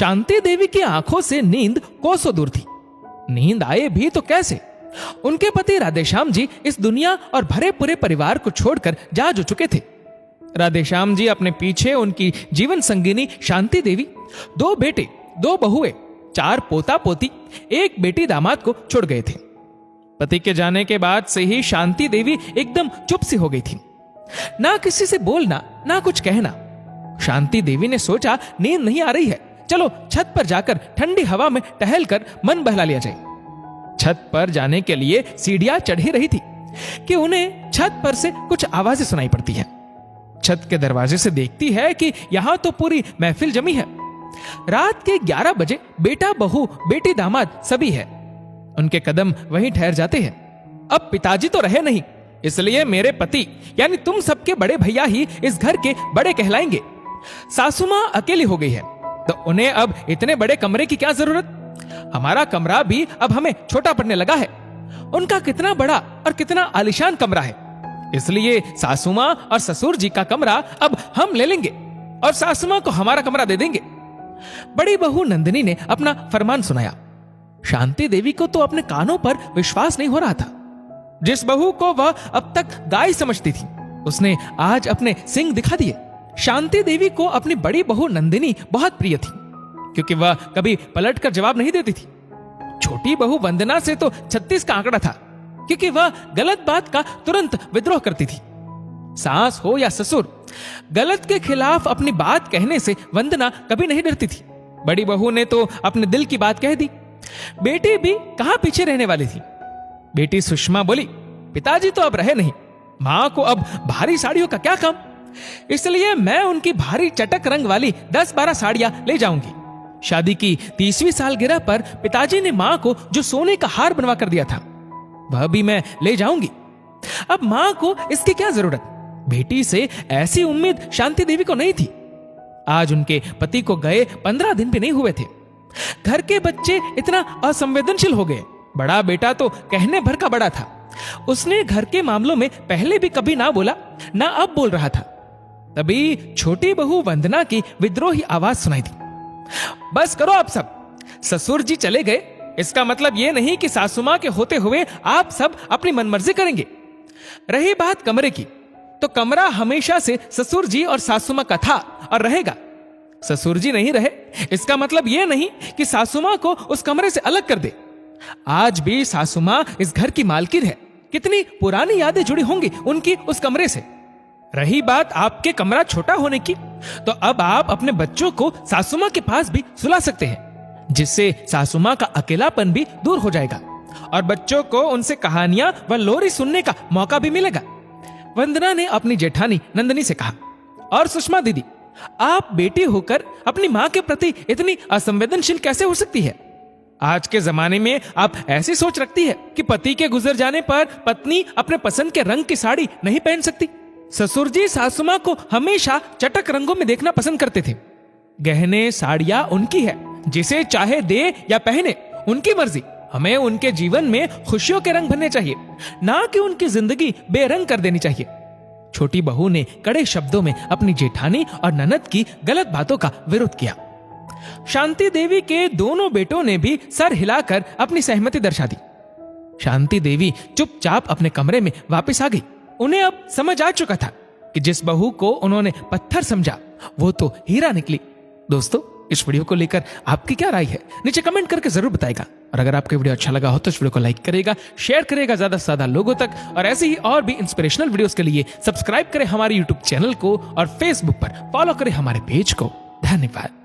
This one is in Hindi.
शांति देवी की आंखों से नींद कोसों दूर थी। नींद आए भी तो कैसे? उनके पति राधेश्याम जी इस दुनिया और भरे पूरे परिवार को छोड़कर जा जो चुके थे। राधेश्याम जी अपने पीछे उनकी जीवन संगिनी शांति देवी, 2 बेटे, 2 बहुएं, 4 पोता पोती, 1 बेटी दामाद को छोड़ गए थे। पति के जाने के बाद से ही शांति देवी एकदम चुप सी हो गई थी। ना किसी से बोलना, ना कुछ कहना। शांति देवी ने सोचा नींद नहीं आ रही है, चलो छत पर जाकर ठंडी हवा में टहलकर मन बहला लिया जाए। छत पर जाने के लिए सीढ़ियां चढ़ ही रही थी कि उन्हें छत पर से कुछ आवाजें सुनाई पड़ती है। छत के दरवाजे से देखती है कि यहां तो पूरी महफिल जमी है। रात के 11 बजे बेटा बहू बेटी दामाद सभी है। उनके कदम वहीं ठहर जाते हैं। अब पिताजी तो रहे नहीं, इसलिए मेरे पति यानी तुम सबके बड़े भैया ही इस घर के बड़े कहलाएंगे। सासू मां अकेली हो गई है तो उन्हें अब इतने बड़े कमरे की क्या जरूरत? हमारा कमरा भी अब हमें छोटा पड़ने लगा है। उनका कितना बड़ा और कितना आलीशान कमरा है, इसलिए सासू मां और ससुर जी का कमरा अब हम ले लेंगे और सासू मां को हमारा कमरा दे देंगे। बड़ी बहू नंदिनी ने अपना फरमान सुनाया। शांति देवी को तो अपने कानों पर विश्वास नहीं हो रहा था। जिस बहू को वह अब तक गाय समझती थी, उसने आज अपने सिंग दिखा दिए। शांति देवी को अपनी बड़ी बहू नंदिनी बहुत प्रिय थी, क्योंकि वह कभी पलटकर जवाब नहीं देती थी। छोटी बहू वंदना से तो 36 का आंकड़ा था, क्योंकि वह गलत बात का तुरंत विद्रोह करती थी। सास हो या ससुर, गलत के खिलाफ अपनी बात कहने से वंदना कभी नहीं डरती थी। बड़ी बहू ने तो अपने दिल की बात कह दी। बेटी भी कहां पीछे रहने वाली थी। बेटी सुषमा बोली, पिताजी तो अब रहे नहीं, मां को अब भारी साड़ियों का क्या काम, इसलिए मैं उनकी भारी चटक रंग वाली 10-12 साड़ियां ले जाऊंगी। शादी की 30वीं सालगिरह पर पिताजी ने मां को जो सोने का हार बनवा कर दिया था, वह भी मैं ले जाऊंगी। अब मां को इसकी क्या जरूरत? बेटी से ऐसी उम्मीद शांति देवी को नहीं थी। आज उनके पति को गए 15 दिन भी नहीं हुए थे। घर के बच्चे इतना असंवेदनशील हो गए। बड़ा बेटा तो कहने भर का बड़ा था। उसने घर के मामलों में पहले भी कभी ना बोला, ना अब बोल रहा था। तभी छोटी बहू वंदना की विद्रोही आवाज सुनाई दी। बस करो आप सब, ससुर जी चले गए, इसका मतलब यह नहीं कि सासू मां के होते हुए आप सब अपनी मनमर्जी करेंगे। रही बात कमरे की, तो कमरा हमेशा से ससुर जी और सासू मां का था और रहेगा। ससुर जी नहीं रहे, इसका मतलब यह नहीं कि सासू मां को उस कमरे से अलग कर दे। आज भी सासू मां इस घर की मालकिन है। कितनी पुरानी यादें जुड़ी होंगी उनकी उस कमरे से। रही बात आपके कमरा छोटा होने की, तो अब आप अपने बच्चों को सासू मां के पास भी सुला सकते हैं, जिससे सासू मां का अकेलापन भी दूर हो जाएगा और बच्चों को उनसे कहानियां व लोरी सुनने का मौका भी मिलेगा। वंदना ने अपनी जेठानी नंदिनी से कहा, और सुषमा दीदी, आप बेटी होकर अपनी मां के प्रति इतनी असंवेदनशील कैसे हो सकती है? आज के जमाने में आप ऐसी सोच रखती है कि पति के गुजर जाने पर पत्नी अपने पसंद के रंग की साड़ी नहीं पहन सकती। ससुर जी सासू मां को हमेशा चटक रंगों में देखना पसंद करते थे। गहने साड़ियां उनकी है, जिसे चाहे दे या पहने, उनकी मर्जी। हमें उनके जीवन में खुशियों के रंग भरने चाहिए, ना कि उनकी जिंदगी बेरंग कर देनी चाहिए। छोटी बहू ने कड़े शब्दों में अपनी जेठानी और ननद की गलत बातों का विरोध किया। शांति देवी के दोनों बेटों ने भी सर हिलाकर अपनी सहमति दर्शा दी। शांति देवी चुपचाप अपने कमरे में वापस आ गई। उन्हें अब समझ आ चुका था कि जिस बहू को उन्होंने पत्थर समझा, वो तो हीरा निकली। दोस्तों, इस वीडियो को लेकर आपकी क्या राय है, नीचे कमेंट करके जरूर बताएगा। और अगर आपको वीडियो अच्छा लगा हो तो इस वीडियो को लाइक करेगा, शेयर करेगा ज्यादा से ज्यादा लोगों तक। और ऐसे ही और भी इंस्पिरेशनल वीडियोस के लिए सब्सक्राइब करें हमारे यूट्यूब चैनल को और फेसबुक पर फॉलो करें हमारे पेज को। धन्यवाद।